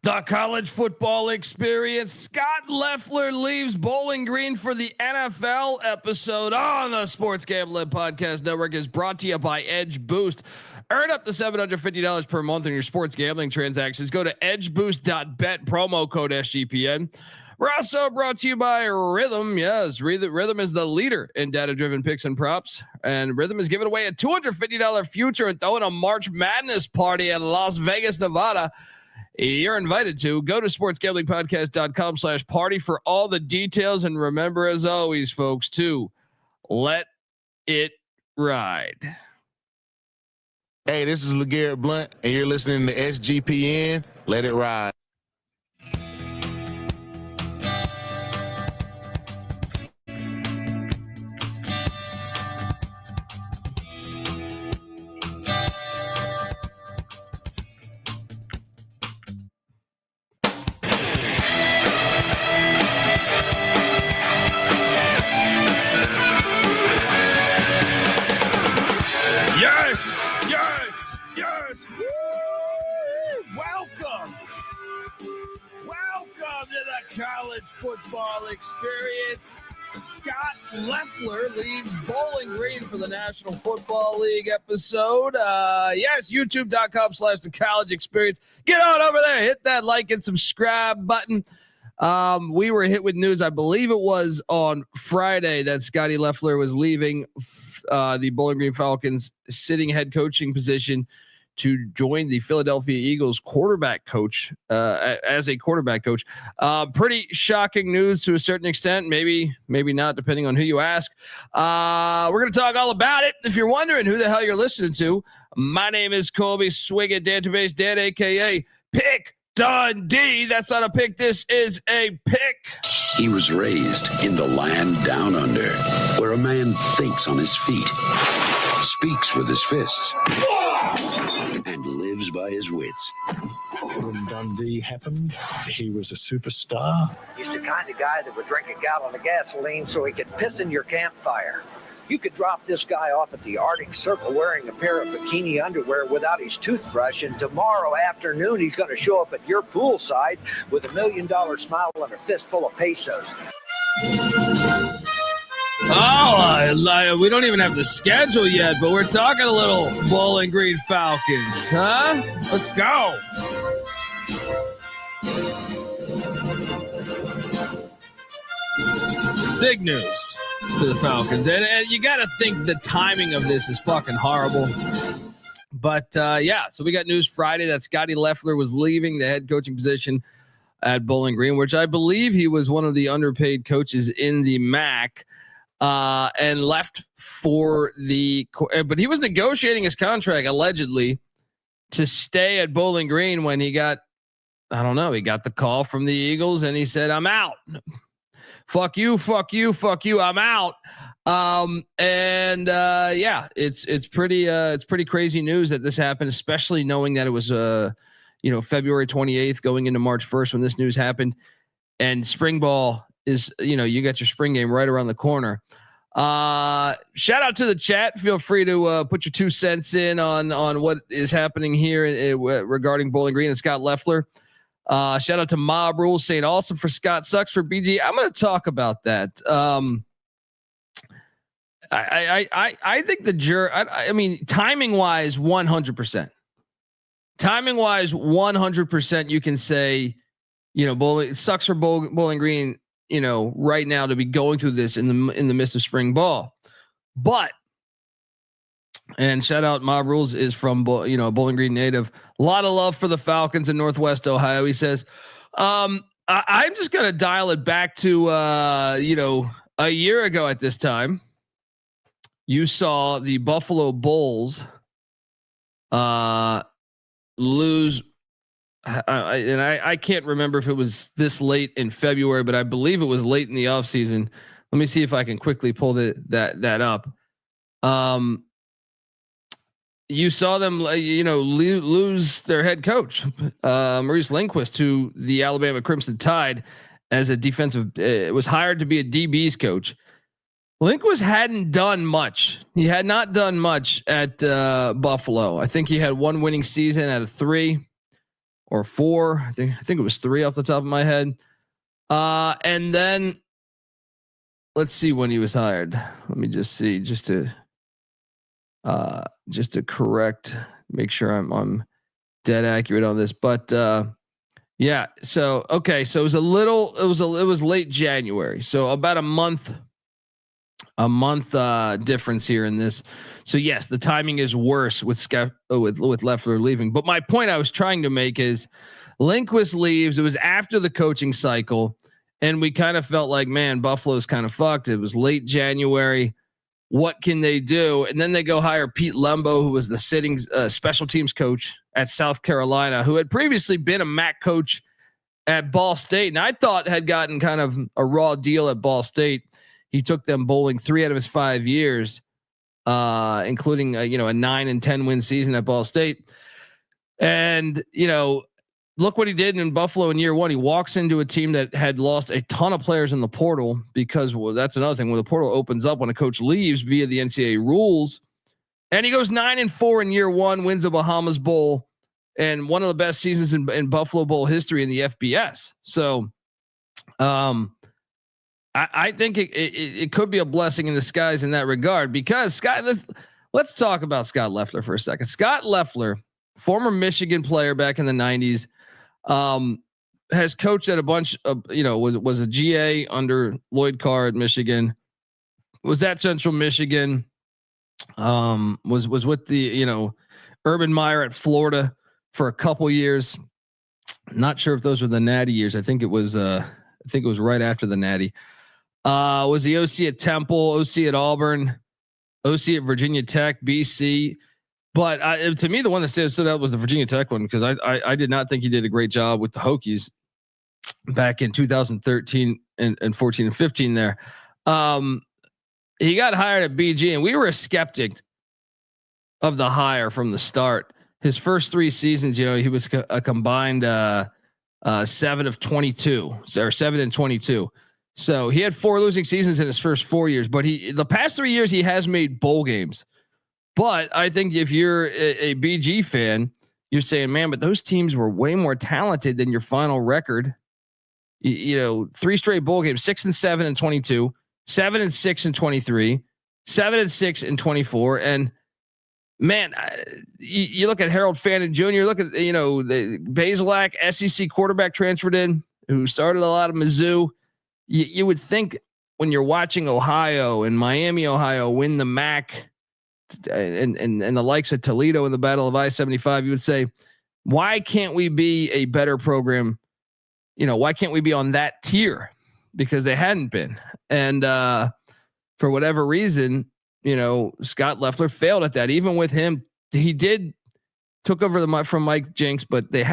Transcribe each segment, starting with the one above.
The college football experience. Scot Loeffler leaves Bowling Green for the NFL episode on the Sports Gambling Podcast Network is brought to you by Edge Boost. Earn up to $750 per month on your sports gambling transactions. Go to edgeboost.bet, promo code SGPN. We're also brought to you by Rhythm. Yes, Rhythm is the leader in data-driven picks and props. And Rhythm is giving away a $250 future and throwing a March Madness party in Las Vegas, Nevada. You're invited to go to sportsgamblingpodcast.com/party for all the details. And remember, as always, folks, to let it ride. Hey, this is LeGarrette Blunt, and you're listening to SGPN. Let it ride. Yes. Woo! Welcome to the college football experience. Scot Loeffler leaves Bowling Green for the National Football League episode. Yes, youtube.com/the college experience. Get on over there, hit that like and subscribe button. We were hit with news, I believe it was on Friday, that Scotty Loeffler was leaving the Bowling Green Falcons sitting head coaching position to join the Philadelphia Eagles quarterback coach as a quarterback coach. Pretty shocking news to a certain extent, maybe not, depending on who you ask. We're going to talk all about it. If you're wondering who the hell you're listening to, my name is Colby Swig Database Dan, aka Pick Dundee. That's not a pick. This is a pick. He was raised in the land down under, where a man thinks on his feet, speaks with his fists, and lives by his wits. When Dundee happened, he was a superstar. He's the kind of guy that would drink a gallon of gasoline so he could piss in your campfire. You could drop this guy off at the Arctic Circle wearing a pair of bikini underwear without his toothbrush, and tomorrow afternoon he's going to show up at your poolside with $1 million smile and a fistful of pesos. We don't even have the schedule yet, but we're talking a little Bowling Green Falcons, huh? Let's go. Big news to the Falcons. And you got to think the timing of this is fucking horrible. But, so we got news Friday that Scotty Loeffler was leaving the head coaching position at Bowling Green, which I believe he was one of the underpaid coaches in the MAC, and left for but he was negotiating his contract allegedly to stay at Bowling Green when he got the call from the Eagles and he said, I'm out. Fuck you, I'm out. It's pretty crazy news that this happened, especially knowing that it was February 28th going into March 1st when this news happened, and spring ball is, you got your spring game right around the corner. Shout out to the chat. Feel free to put your 2 cents in on what is happening here regarding Bowling Green and Scot Loeffler. Shout out to Mob Rules saying awesome for Scott, sucks for BG. I'm going to talk about that. I think timing wise, 100%. Timing wise, 100%. You can say, it sucks for Bowling Green, right now to be going through this in the midst of spring ball, but. And shout out Mob Rules is from Bowling Green native. A lot of love for the Falcons in Northwest Ohio. He says, I'm just gonna dial it back to a year ago at this time. You saw the Buffalo Bulls lose. I can't remember if it was this late in February, but I believe it was late in the offseason. Let me see if I can quickly pull that up. You saw them, lose their head coach, Maurice Lindquist, to the Alabama Crimson Tide as a defensive. Was hired to be a DB's coach. Lindquist hadn't done much. He had not done much at Buffalo. I think he had one winning season out of 3, or 4. I think it was 3 off the top of my head. And then let's see when he was hired. Let me just see, just to correct, make sure I'm dead accurate on this. But yeah, so okay, so it was late January, so about a month difference here in this. So yes, the timing is worse with Loeffler leaving. But my point I was trying to make is Lindquist leaves. It was after the coaching cycle, and we kind of felt like, man, Buffalo's kind of fucked. It was late January. What can they do? And then they go hire Pete Lembo, who was the sitting special teams coach at South Carolina, who had previously been a MAC coach at Ball State, and I thought had gotten kind of a raw deal at Ball State. He took them bowling 3 out of his 5 years, including a 9 and 10 win season at Ball State. And look what he did in Buffalo in year 1. He walks into a team that had lost a ton of players in the portal because, well, that's another thing. When the portal opens up, when a coach leaves via the NCAA rules, and he goes 9 and 4 in year 1, wins a Bahamas Bowl, and one of the best seasons in Buffalo Bowl history in the FBS. So, I think it could be a blessing in disguise in that regard, because let's talk about Scot Loeffler for a second. Scot Loeffler, former Michigan player back in the 90s, has coached at a bunch of, was a GA under Lloyd Carr at Michigan, was at Central Michigan, was with the, Urban Meyer at Florida for a couple years. Not sure if those were the Natty years. I think it was right after the Natty. Was the OC at Temple, OC at Auburn, OC at Virginia Tech, BC. But to me, the one that stood out was the Virginia Tech one, because I did not think he did a great job with the Hokies back in 2013 and 14 and 15 there. He got hired at BG, and we were a skeptic of the hire from the start. His first 3 seasons, he was a combined 7 of 22, or 7 and 22. So he had 4 losing seasons in his first 4 years, but the past 3 years he has made bowl games. But I think if you're a BG fan, you're saying, man, but those teams were way more talented than your final record. 3 straight bowl games, 6 and 7 and 22, 7 and 6 and 23, 7 and 6 and 24. And man, you look at Harold Fannin Jr., look at, the Bazelak SEC quarterback transferred in, who started a lot of Mizzou. You would think when you're watching Ohio and Miami, Ohio win the MAC and the likes of Toledo in the Battle of I-75, you would say, why can't we be a better program? Why can't we be on that tier? Because they hadn't been. And for whatever reason, Scot Loeffler failed at that. Even with him, he took over from Mike Jinks, but they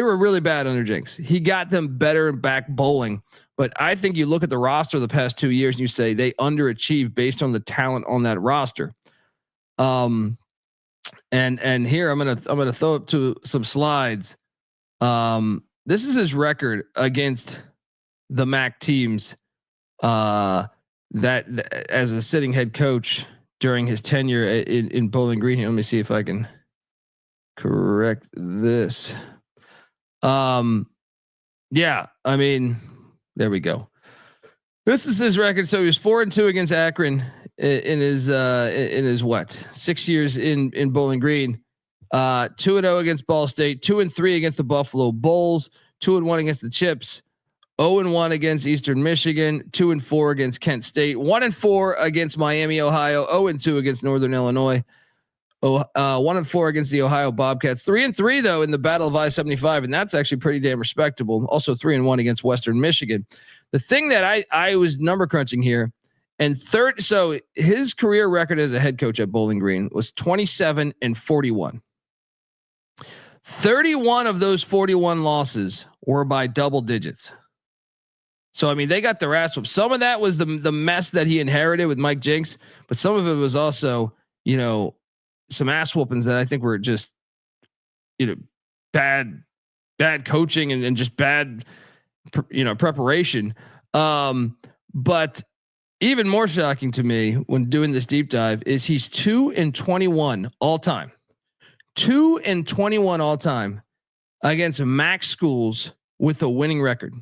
were really bad under Jinks. He got them better back bowling. But I think you look at the roster the past 2 years and you say they underachieved based on the talent on that roster. And here I'm gonna throw up to some slides. This is his record against the MAC teams that as a sitting head coach during his tenure in Bowling Green. Let me see if I can correct this. Yeah, I mean, there we go. This is his record. So he was 4-2 against Akron in his 6 years in Bowling Green. 2-0 against Ball State, 2-3 against the Buffalo Bulls, 2-1 against the Chips, 0-1 against Eastern Michigan, 2-4 against Kent State, 1-4 against Miami, Ohio, 0-2 against Northern Illinois, 1-4 against the Ohio Bobcats, 3-3 though in the Battle of I-75, and that's actually pretty damn respectable. Also 3-1 against Western Michigan. The thing that I was number crunching here, and third, so his career record as a head coach at Bowling Green was 27-41. 31 of those 41 losses were by double digits. So, I mean, they got their ass whooped. Some of that was the mess that he inherited with Mike Jinks, but some of it was also, some ass whoopings that I think were just, bad coaching and just bad, preparation. But even more shocking to me when doing this deep dive is he's 2-21 all time. 2-21 all time against MAC schools with a winning record.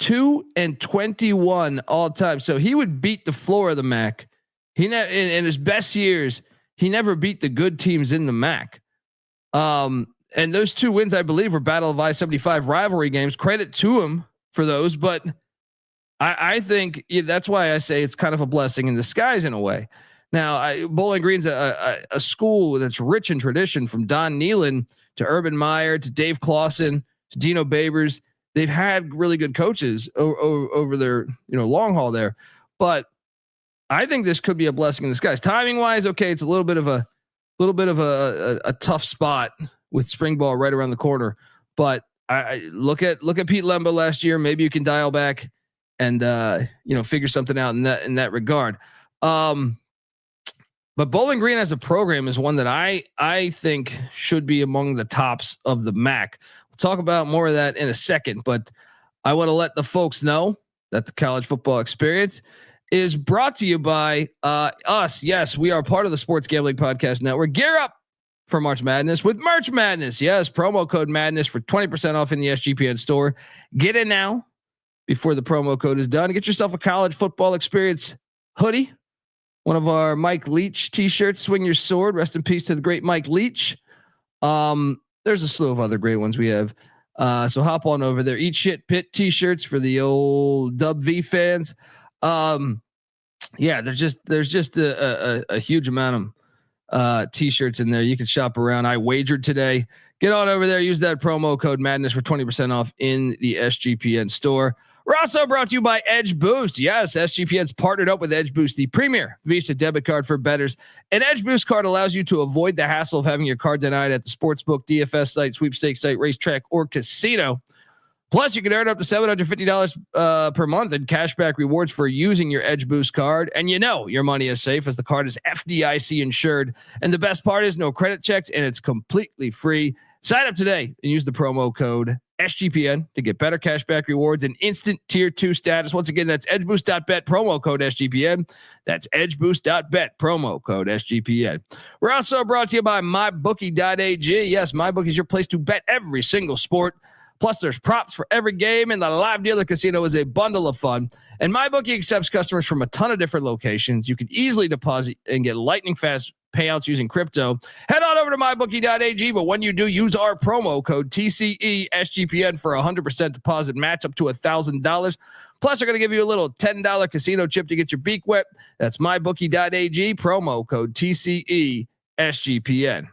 2-21 all time. So he would beat the floor of the MAC. He in his best years, he never beat the good teams in the MAC. And those 2 wins, I believe, were Battle of I-75 rivalry games. Credit to him for those, but I think that's why I say it's kind of a blessing in disguise in a way. Now, Bowling Green's a school that's rich in tradition, from Don Nehlen to Urban Meyer to Dave Clawson to Dino Babers. They've had really good coaches over their long haul there, but I think this could be a blessing in disguise. Timing wise, okay, it's a little bit of a tough spot with spring ball right around the corner, but I look at Pete Lembo last year. Maybe you can dial back and figure something out in that regard. But Bowling Green as a program is one that I think should be among the tops of the MAC. We'll talk about more of that in a second, but I want to let the folks know that the College Football Experience is brought to you by us. Yes, we are part of the Sports Gambling Podcast Network. Gear up for March Madness with March Madness. Yes, promo code Madness for 20% off in the SGPN store. Get in now before the promo code is done. Get yourself a College Football Experience hoodie, one of our Mike Leach t-shirts, Swing Your Sword. Rest in peace to the great Mike Leach. There's a slew of other great ones we have. So hop on over there. Eat Shit Pit t-shirts for the old Dub V fans. Yeah, there's just a huge amount of t-shirts in there. You can shop around. I wagered today. Get on over there. Use that promo code Madness for 20% off in the SGPN store. We're also brought to you by Edge Boost. Yes, SGPN's partnered up with Edge Boost, the premier Visa debit card for bettors. An Edge Boost card allows you to avoid the hassle of having your card denied at the sportsbook, DFS site, sweepstakes site, racetrack, or casino. Plus, you can earn up to $750 per month in cashback rewards for using your Edge Boost card. And your money is safe as the card is FDIC insured. And the best part is no credit checks, and it's completely free. Sign up today and use the promo code SGPN to get better cashback rewards and instant tier 2 status. Once again, that's edgeboost.bet, promo code SGPN. That's edgeboost.bet, promo code SGPN. We're also brought to you by mybookie.ag. Yes, MyBookie is your place to bet every single sport. Plus, there's props for every game, and the live dealer casino is a bundle of fun. And MyBookie accepts customers from a ton of different locations. You can easily deposit and get lightning fast payouts using crypto. Head on over to mybookie.ag, but when you do, use our promo code TCESGPN for a 100% deposit match up to $1,000. Plus, they're going to give you a little $10 casino chip to get your beak wet. That's mybookie.ag, promo code TCESGPN.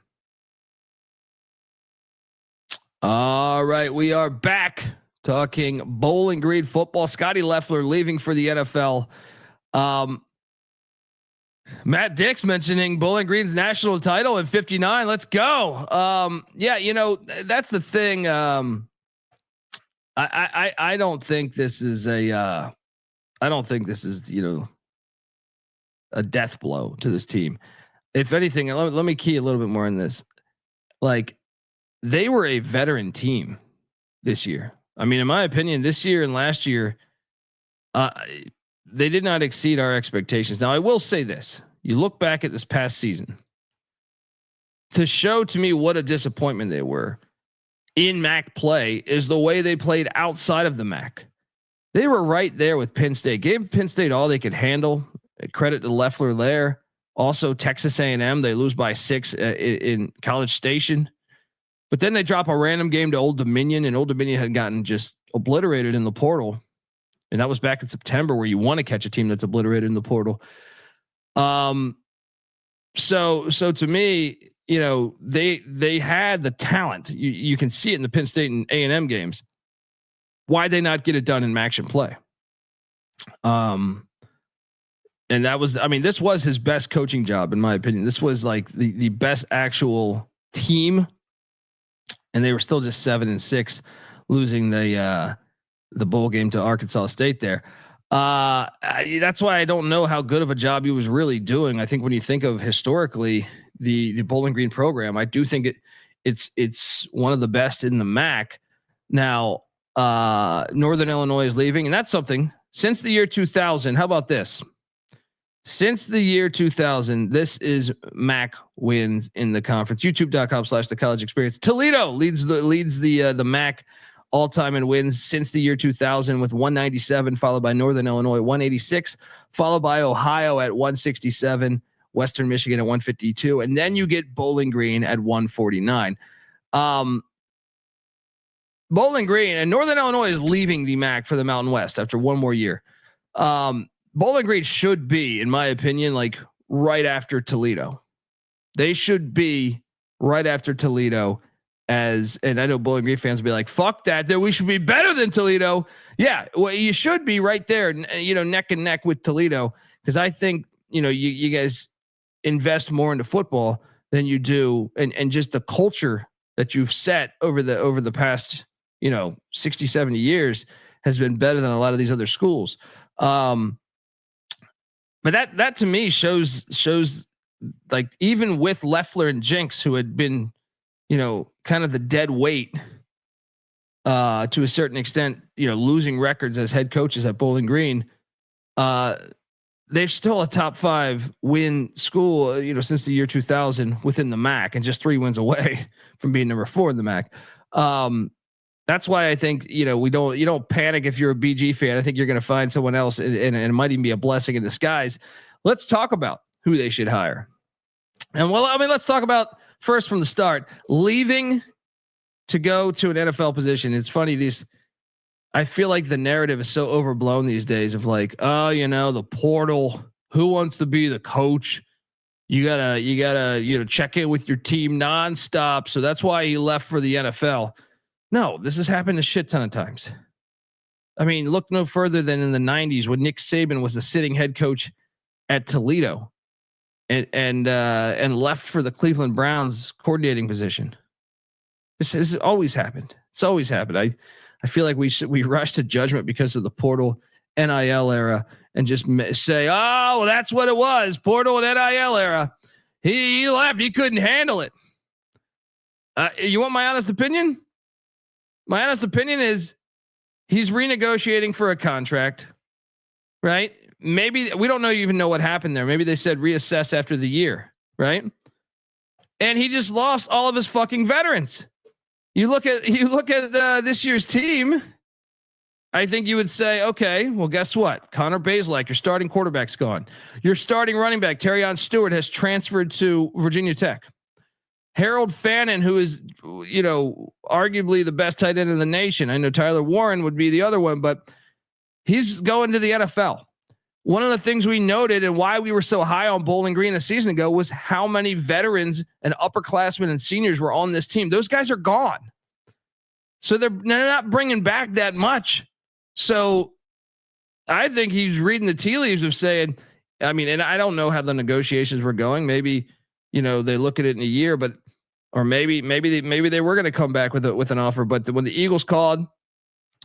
All right, we are back talking Bowling Green football. Scotty Loeffler leaving for the NFL. Matt Dix mentioning Bowling Green's national title in '59. Let's go. Yeah, that's the thing. I don't think this is a death blow to this team. If anything, let me key a little bit more in this. Like, they were a veteran team this year. I mean, in my opinion, this year and last year, they did not exceed our expectations. Now, I will say this. You look back at this past season to show to me what a disappointment they were in MAC play is the way they played outside of the MAC. They were right there with Penn State. Gave Penn State all they could handle. Credit to Loeffler there. Also, Texas A&M, they lose by 6 in College Station. But then they drop a random game to Old Dominion, and Old Dominion had gotten just obliterated in the portal. And that was back in September, where you want to catch a team that's obliterated in the portal. So to me, they had the talent. You can see it in the Penn State and A&M games. Why they not get it done in action play? And that was, this was his best coaching job, in my opinion. This was like the best actual team. And they were still just 7-6, losing the bowl game to Arkansas State there. That's why I don't know how good of a job he was really doing. I think when you think of historically the Bowling Green program, I do think it's one of the best in the MAC. Now, Northern Illinois is leaving, and that's something since the year 2000. How about this? Since the year 2000, this is MAC wins in the conference. YouTube.com/the college experience. Toledo leads the MAC all time in wins since the year 2000 with 197, followed by Northern Illinois 186, followed by Ohio at 167, Western Michigan at 152, and then you get Bowling Green at 149. Bowling Green and Northern Illinois is leaving the MAC for the Mountain West after one more year. Bowling Green should be, in my opinion, like right after Toledo. They should be right after Toledo and I know Bowling Green fans will be like, fuck that we should be better than Toledo. Yeah. Well, you should be right there, neck and neck with Toledo. Cause I think, you guys invest more into football than you do. And just the culture that you've set over the past, 60, 70 years has been better than a lot of these other schools. But that to me shows like even with Loeffler and Jinx, who had been, kind of the dead weight to a certain extent, losing records as head coaches at Bowling Green, they're still a top 5 win school, since the year 2000 within the MAC and just 3 wins away from being number 4 in the MAC. That's why I think, you don't panic if you're a BG fan. I think you're going to find someone else and it might even be a blessing in disguise. Let's talk about who they should hire. And let's talk about first from the start, leaving to go to an NFL position. It's funny. I feel like the narrative is so overblown these days of like, the portal, who wants to be the coach? You gotta, check in with your team nonstop. So that's why he left for the NFL. No, this has happened a shit ton of times. I mean, look no further than in the 90s when Nick Saban was the sitting head coach at Toledo and left for the Cleveland Browns coordinating position. This has always happened. It's always happened. I feel like we rush to judgment because of the portal NIL era and just say, oh, well, that's what it was. Portal and NIL era. He left. He couldn't handle it. You want my honest opinion? My honest opinion is he's renegotiating for a contract, right? Maybe we don't even know what happened there. Maybe they said reassess after the year, right? And he just lost all of his fucking veterans. You look at this year's team. I think you would say, okay, well, guess what? Connor Bazelak, your starting quarterback's gone. Your starting running back, Terrion Stewart, has transferred to Virginia Tech. Harold Fannin, who is, arguably the best tight end in the nation. I know Tyler Warren would be the other one, but he's going to the NFL. One of the things we noted and why we were so high on Bowling Green a season ago was how many veterans and upperclassmen and seniors were on this team. Those guys are gone. So they're not bringing back that much. So I think he's reading the tea leaves of saying, and I don't know how the negotiations were going. Maybe, they look at it in a year, or maybe they were going to come back with an offer. But when the Eagles called,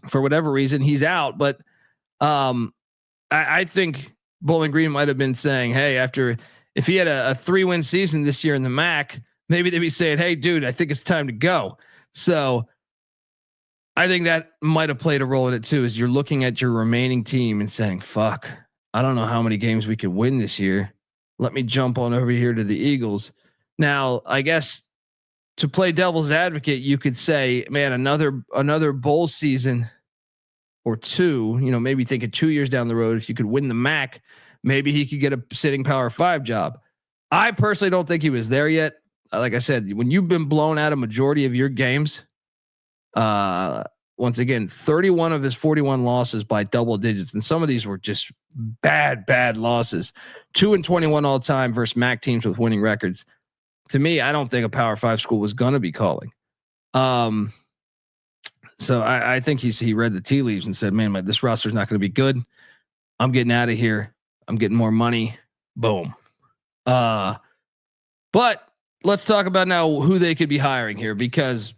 for whatever reason, he's out. But I think Bowling Green might have been saying, hey, if he had a 3-win season this year in the MAC, maybe they'd be saying, hey, dude, I think it's time to go. So I think that might have played a role in it too, is you're looking at your remaining team and saying, fuck, I don't know how many games we could win this year. Let me jump on over here to the Eagles. Now, I guess to play devil's advocate, you could say, man, another bowl season or 2, maybe thinking 2 years down the road, if you could win the MAC, maybe he could get a sitting Power 5 job. I personally don't think he was there yet. Like I said, when you've been blown out a majority of your games, once again, 31 of his 41 losses by double digits. And some of these were just bad losses. 2-21 all time versus MAC teams with winning records. To me, I don't think a Power 5 school was going to be calling. So I think he read the tea leaves and said, man, this roster's not going to be good. I'm getting out of here. I'm getting more money. Boom. But let's talk about now who they could be hiring here, because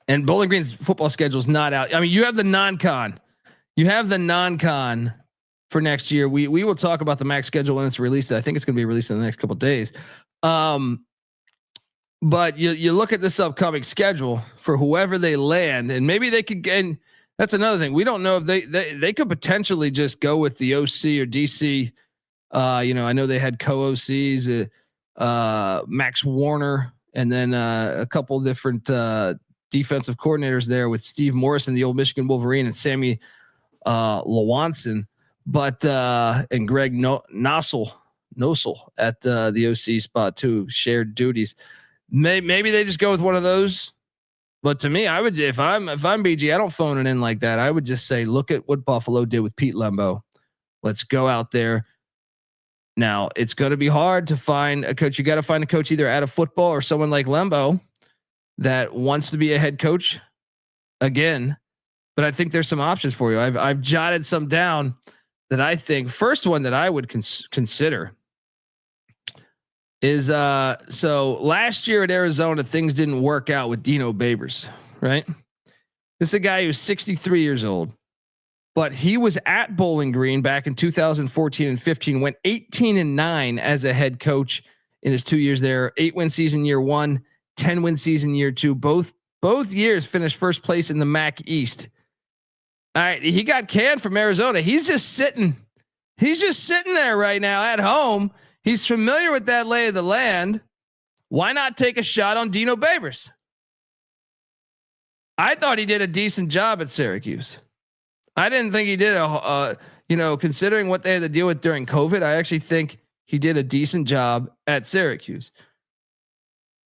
and Bowling Green's football schedule is not out. I mean, you have the non-con. For next year. We will talk about the MAC schedule when it's released. I think it's going to be released in the next couple of days. But you look at this upcoming schedule for whoever they land, and maybe they could get. And that's another thing. We don't know if they could potentially just go with the OC or DC I know they had co-OCs, Max Warner, and then a couple different defensive coordinators there with Steve Morrison, the old Michigan Wolverine, and Sammy Lawanson, but and Greg Nosel at the OC spot too, shared duties. Maybe they just go with one of those. But to me, I would, if I'm BG, I don't phone it in like that. I would just say, look at what Buffalo did with Pete Lembo. Let's go out there. Now it's going to be hard to find a coach. You got to find a coach either out of football or someone like Lembo that wants to be a head coach again. But I think there's some options for you. I've jotted some down that I think. First one that I would consider is so last year at Arizona, things didn't work out with Dino Babers, right? This is a guy who's 63 years old, but he was at Bowling Green back in 2014 and 15, went 18-9 as a head coach in his 2 years there, 8-win season year 1, 10-win season year 2. Both years finished first place in the MAC East. All right, he got canned from Arizona. He's just sitting there right now at home. He's familiar with that lay of the land. Why not take a shot on Dino Babers? I thought he did a decent job at Syracuse. I didn't think he did considering what they had to deal with during COVID, I actually think he did a decent job at Syracuse.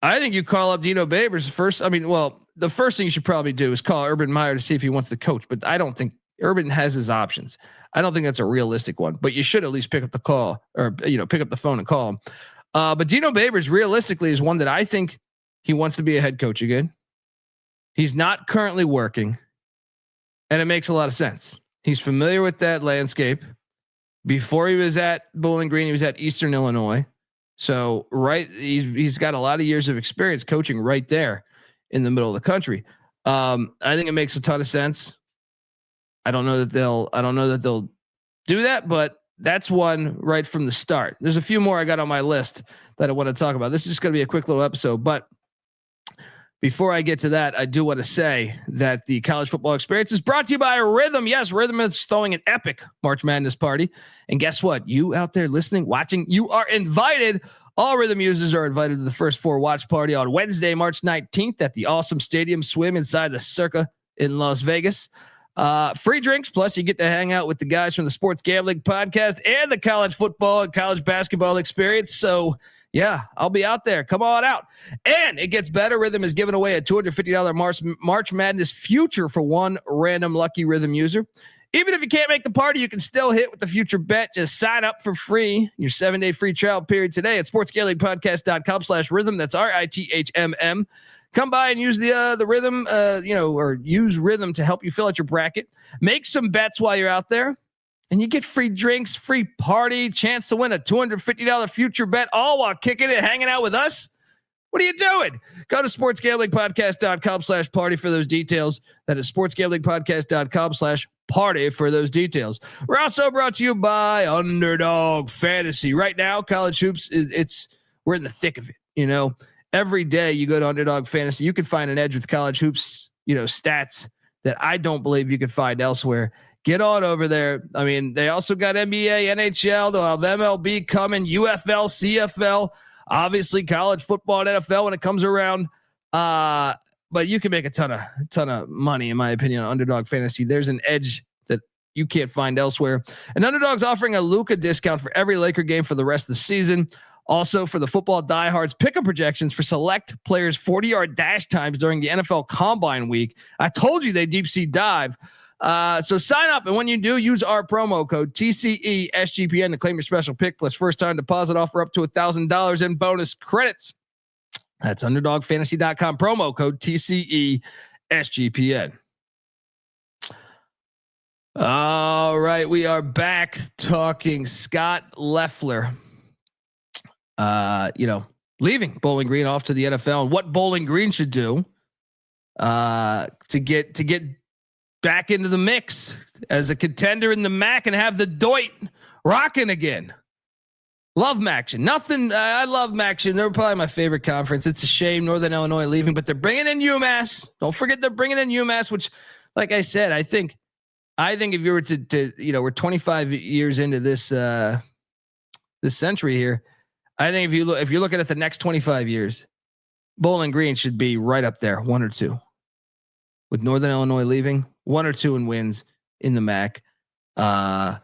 I think you call up Dino Babers first. I mean, well, the first thing you should probably do is call Urban Meyer to see if he wants to coach, but I don't think Urban has his options. I don't think that's a realistic one, but you should at least pick up the call or, pick up the phone and call him. But Dino Babers realistically is one that I think he wants to be a head coach again. He's not currently working, and it makes a lot of sense. He's familiar with that landscape. Before he was at Bowling Green, he was at Eastern Illinois. So he's got a lot of years of experience coaching right there in the middle of the country. I think it makes a ton of sense. I don't know that they'll do that, but that's one right from the start. There's a few more I got on my list that I want to talk about. This is just going to be a quick little episode, but before I get to that, I do want to say that the college football experience is brought to you by Rhythm. Yes, Rhythm is throwing an epic March Madness party. And guess what? You out there listening, watching, you are invited. All Rhythm users are invited to the first 4 watch party on Wednesday, March 19th at the Awesome Stadium Swim inside the Circa in Las Vegas. Free drinks, plus you get to hang out with the guys from the Sports Gambling Podcast and the college football and college basketball experience. So yeah, I'll be out there. Come on out. And it gets better. Rhythm is giving away a $250 March Madness future for one random lucky Rhythm user. Even if you can't make the party, you can still hit with the future bet. Just sign up for free. Your 7-day free trial period today at sportsgamblingpodcast.com/rhythm. That's RITHMM. Come by and use the Rhythm, or use Rhythm to help you fill out your bracket. Make some bets while you're out there. And you get free drinks, free party, chance to win a $250 future bet, all while kicking it, hanging out with us. What are you doing? Go to sportsgamblingpodcast.com/party for those details. That is sportsgamblingpodcast.com/party for those details. We're also brought to you by Underdog Fantasy. Right now, college hoops, we're in the thick of it. Every day you go to Underdog Fantasy, you can find an edge with college hoops, stats that I don't believe you can find elsewhere. Get on over there. I mean, they also got NBA, NHL, they'll have MLB coming, UFL, CFL, obviously college football and NFL when it comes around. But you can make a ton of money, in my opinion, on Underdog Fantasy. There's an edge that you can't find elsewhere. And Underdog's offering a Luka discount for every Laker game for the rest of the season. Also, for the football diehards, pick-up projections for select players' 40-yard dash times during the NFL Combine Week. I told you they deep sea dive. So sign up, and when you do, use our promo code TCESGPN to claim your special pick plus first-time deposit offer up to $1,000 in bonus credits. That's UnderdogFantasy.com, promo code TCESGPN. All right, we are back talking Scot Loeffler. Leaving Bowling Green off to the NFL and what Bowling Green should do to get back into the mix as a contender in the MAC and have the Doit rocking again. Love MACtion. I love MACtion. They're probably my favorite conference. It's a shame Northern Illinois leaving, but they're bringing in UMass. Don't forget they're bringing in UMass, which, like I said, I think if you were to we're 25 years into this this century here. I think if you're looking at the next 25 years, Bowling Green should be right up there, 1 or 2. With Northern Illinois leaving, 1 or 2 in wins in the MAC. No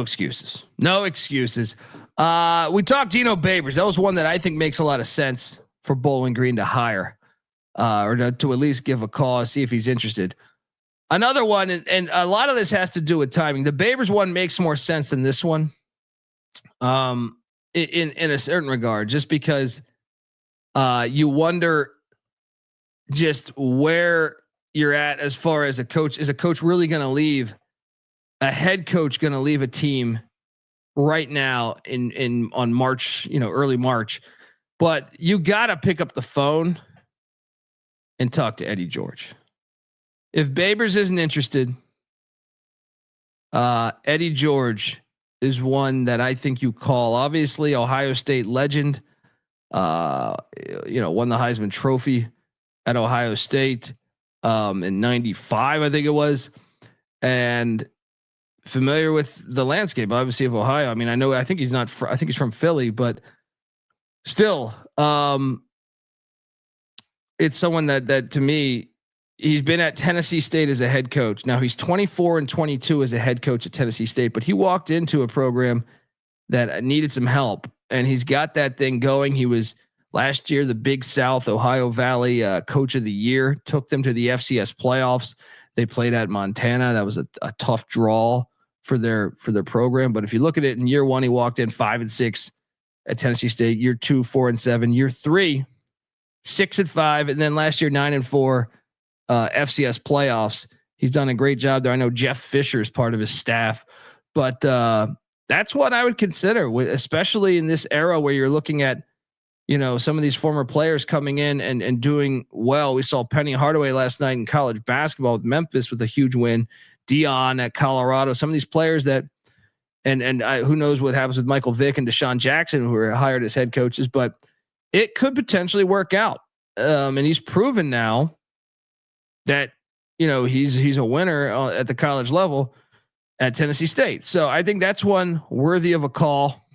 excuses. No excuses. We talked Dino Babers. That was one that I think makes a lot of sense for Bowling Green to hire, or to at least give a call, see if he's interested. Another one, and a lot of this has to do with timing. The Babers one makes more sense than this one, in a certain regard, just because you wonder just where you're at as far as a coach. Is a coach really going to leave? A head coach going to leave a team right now on March, early March, but you got to pick up the phone and talk to Eddie George. If Babers isn't interested, Eddie George is one that I think you call. Obviously, Ohio State legend, won the Heisman Trophy at Ohio State in '95, I think it was, and familiar with the landscape, obviously, of Ohio. I mean, I think he's not. I think he's from Philly, but still, it's someone that to me, he's been at Tennessee State as a head coach. Now he's 24 and 22 as a head coach at Tennessee State, but he walked into a program that needed some help, and he's got that thing going. He was last year the Big South Ohio Valley Coach of the Year, took them to the FCS playoffs. They played at Montana. That was a tough draw for their program. But if you look at it in year 1, he walked in 5-6 at Tennessee State. Year 2, 4-7. Year 3, 6-5, and then last year 9-4 FCS playoffs. He's done a great job there. I know Jeff Fisher is part of his staff, but that's what I would consider, especially in this era where you're looking at, some of these former players coming in and doing well. We saw Penny Hardaway last night in college basketball with Memphis with a huge win. Dion at Colorado. Some of these players that, and who knows what happens with Michael Vick and Deshaun Jackson, who were hired as head coaches, but it could potentially work out. And he's proven now that, he's a winner at the college level at Tennessee State. So I think that's one worthy of a call.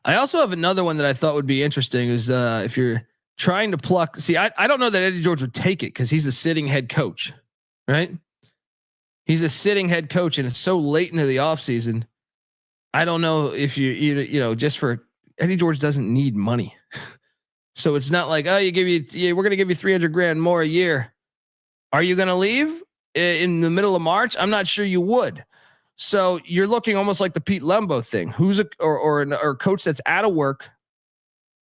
I also have another one that I thought would be interesting is if you're trying to pluck, I don't know that Eddie George would take it because he's a sitting head coach, right? He's a sitting head coach, and it's so late into the offseason. I don't know if just for Eddie George doesn't need money. So it's not like, we're going to give you $300,000 more a year. Are you going to leave in the middle of March? I'm not sure you would. So you're looking almost like the Pete Lembo thing. Who's a coach that's out of work,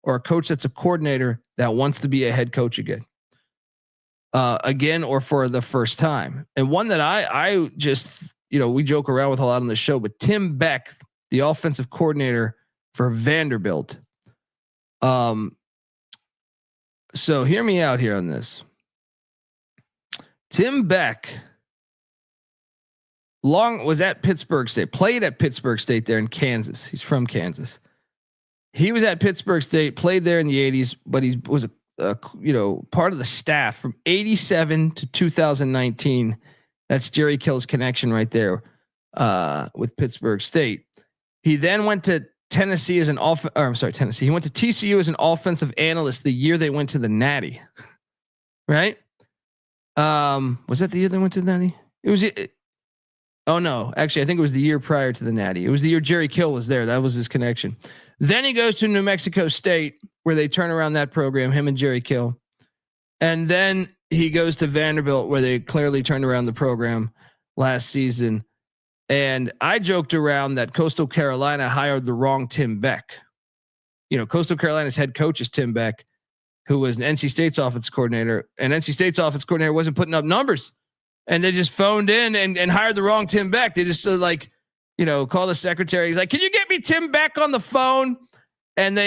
or a coach that's a coordinator that wants to be a head coach again, or for the first time. And one that I just, we joke around with a lot on the show, but Tim Beck, the offensive coordinator for Vanderbilt. So hear me out here on this. Tim Beck was at Pittsburgh State, played at Pittsburgh State there in Kansas. He's from Kansas. He was at Pittsburgh State, played there in the 80s, but he was part of the staff from 87 to 2019. That's Jerry Kill's connection right there with Pittsburgh State. He then went to Tennessee as Tennessee. He went to TCU as an offensive analyst the year they went to the Natty. Right? Was that the year they went to the Natty? Oh no, actually I think it was the year prior to the Natty. It was the year Jerry Kill was there. That was his connection. Then he goes to New Mexico State where they turn around that program, him and Jerry Kill. And then he goes to Vanderbilt where they clearly turned around the program last season. And I joked around that Coastal Carolina hired the wrong Tim Beck. Coastal Carolina's head coach is Tim Beck, who was NC State's offense coordinator, and NC State's offense coordinator wasn't putting up numbers. And they just phoned in and hired the wrong Tim Beck. They just call the secretary. He's like, "Can you get me Tim Beck on the phone?" And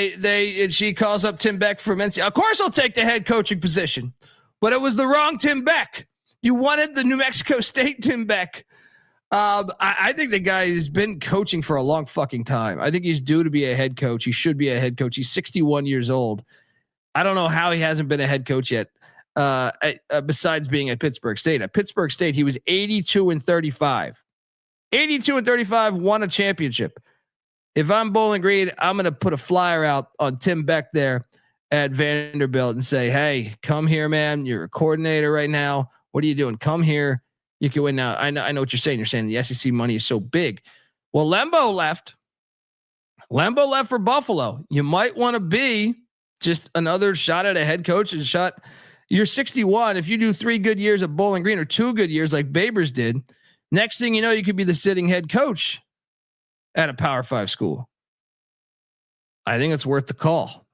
she calls up Tim Beck from NC. Of course, I'll take the head coaching position, but it was the wrong Tim Beck. You wanted the New Mexico State Tim Beck. I think the guy has been coaching for a long fucking time. I think he's due to be a head coach. He should be a head coach. He's 61 years old. I don't know how he hasn't been a head coach yet. Besides being at Pittsburgh State. At Pittsburgh State, he was 82 and 35. 82 and 35, won a championship. If I'm Bowling Green, I'm going to put a flyer out on Tim Beck there at Vanderbilt and say, hey, come here, man. You're a coordinator right now. What are you doing? Come here. You can win now. I know what you're saying. You're saying the SEC money is so big. Well, Lembo left. Lembo left for Buffalo. You might want to be just another shot at a head coach and shot. You're 61. If you do 3 good years at Bowling Green or 2 good years like Babers did, next thing you know, you could be the sitting head coach at a Power 5 school. I think it's worth the call.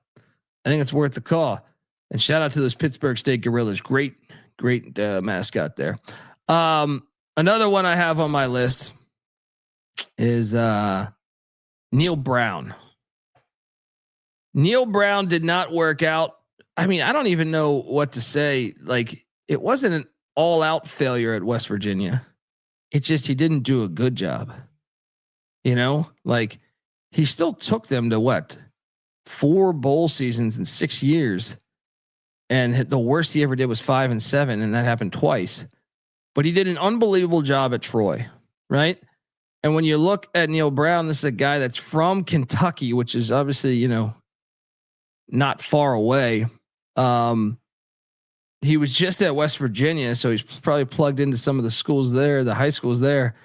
And shout out to those Pittsburgh State Gorillas. Great mascot there. Another one I have on my list is Neal Brown. Neal Brown did not work out. I mean, I don't even know what to say. Like, it wasn't an all-out failure at West Virginia. It's just he didn't do a good job. You know, like he still took them to 4 bowl seasons in 6 years. And the worst he ever did was 5 and 7. And that happened twice, but he did an unbelievable job at Troy. Right. And when you look at Neal Brown, this is a guy that's from Kentucky, which is obviously, you know, not far away. He was just at West Virginia, so he's probably plugged into some of the schools there, the high schools there.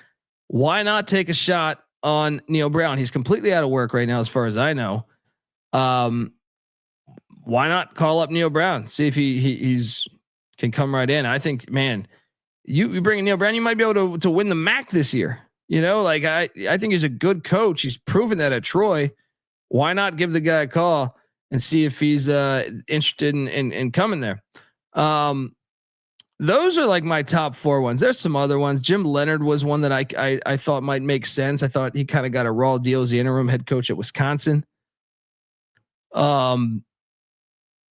Why not take a shot on Neal Brown? He's completely out of work right now, as far as I know. Why not call up Neal Brown? See if he's can come right in. I think, man, you bring in Neal Brown, you might be able to win the MAC this year. You know, like I think he's a good coach. He's proven that at Troy. Why not give the guy a call and see if he's interested in coming there? Those are like my top 4 ones. There's some other ones. Jim Leonard was one that I thought might make sense. I thought he kind of got a raw deal as the interim head coach at Wisconsin.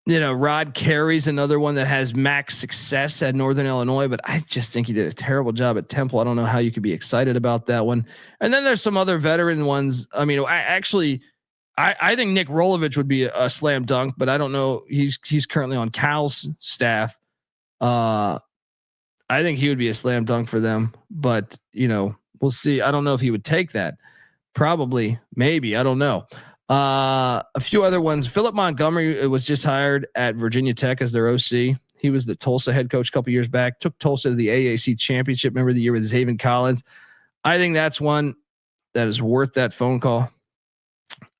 You know, Rod Carey's another one that has max success at Northern Illinois, but I just think he did a terrible job at Temple. I don't know how you could be excited about that one. And then there's some other veteran ones. I mean, I think Nick Rolovich would be a slam dunk, but I don't know. He's currently on Cal's staff. I think he would be a slam dunk for them, but you know, we'll see. I don't know if he would take that. Probably, maybe. I don't know. A few other ones. Philip Montgomery was just hired at Virginia Tech as their OC. He was the Tulsa head coach a couple years back, took Tulsa to the AAC championship. Remember the year with Zaven Collins? I think that's one that is worth that phone call.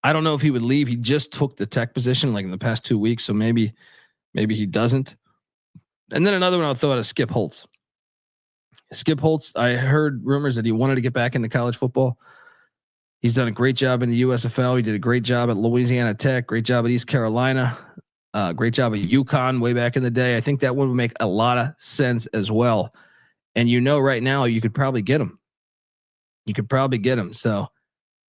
I don't know if he would leave. He just took the Tech position like in the past 2 weeks. So maybe he doesn't. And then another one I'll throw out is Skip Holtz. Skip Holtz, I heard rumors that he wanted to get back into college football. He's done a great job in the USFL. He did a great job at Louisiana Tech, great job at East Carolina, great job at UConn way back in the day. I think that one would make a lot of sense as well. And you know, right now you could probably get him. So,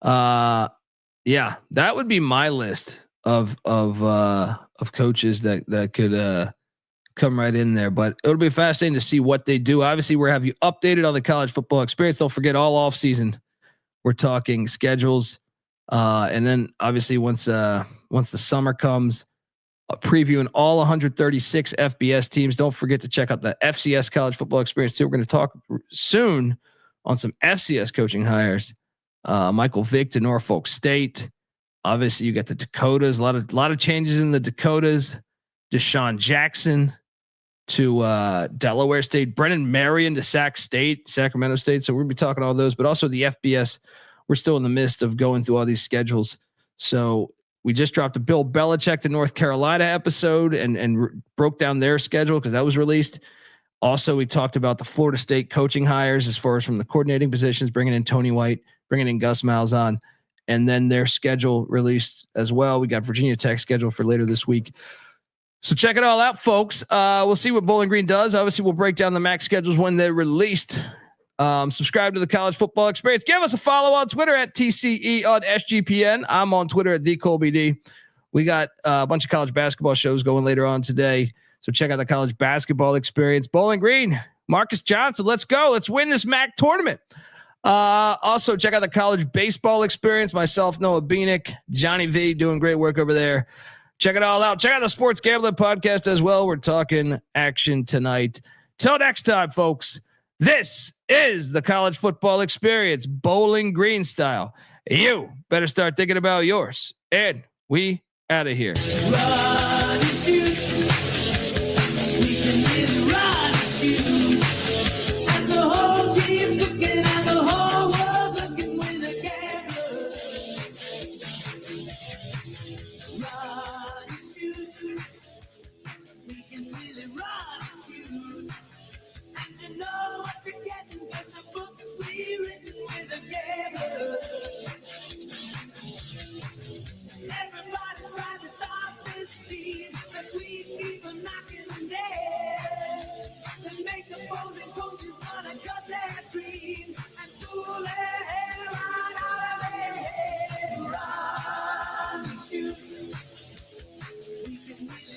yeah, that would be my list of coaches that could come right in there. But it'll be fascinating to see what they do. Obviously, we'll have you updated on the college football experience. Don't forget, all off season, we're talking schedules, and then obviously once the summer comes, previewing all 136 FBS teams. Don't forget to check out the FCS college football experience too. We're going to talk soon on some FCS coaching hires. Michael Vick to Norfolk State. Obviously, you got the Dakotas. A lot of changes in the Dakotas. Deshaun Jackson to Delaware State. Brennan Marion to Sacramento State. So we're gonna be talking all those, but also the FBS. We're still in the midst of going through all these schedules. So we just dropped a Bill Belichick to North Carolina episode and broke down their schedule because that was released. Also, we talked about the Florida State coaching hires as far as from the coordinating positions, bringing in Tony White, bringing in Gus Malzahn, and then their schedule released as well. We got Virginia Tech schedule for later this week. So check it all out, folks. We'll see what Bowling Green does. Obviously, we'll break down the MAC schedules when they're released. Subscribe to the College Football Experience. Give us a follow on Twitter at TCE on SGPN. I'm on Twitter at DColBD. We got a bunch of college basketball shows going later on today. So check out the College Basketball Experience. Bowling Green, Marcus Johnson, let's go. Let's win this MAC tournament. Also, check out the College Baseball Experience. Myself, Noah Beanick, Johnny V doing great work over there. Check it all out. Check out the Sports Gambling Podcast as well. We're talking action tonight. Till next time, folks, this is the College Football Experience, Bowling Green style. You better start thinking about yours. And we out of here. Run and shoot. We can really run and shoot. And the whole team's looking and the whole world's looking with the cameras. Run and shoot. We can really run and shoot. And you know what you're getting, cause the books we written with the cameras. Everybody's trying to stop this team, but we keep on knocking them dead. They make opposing coaches wanna cuss and scream and fool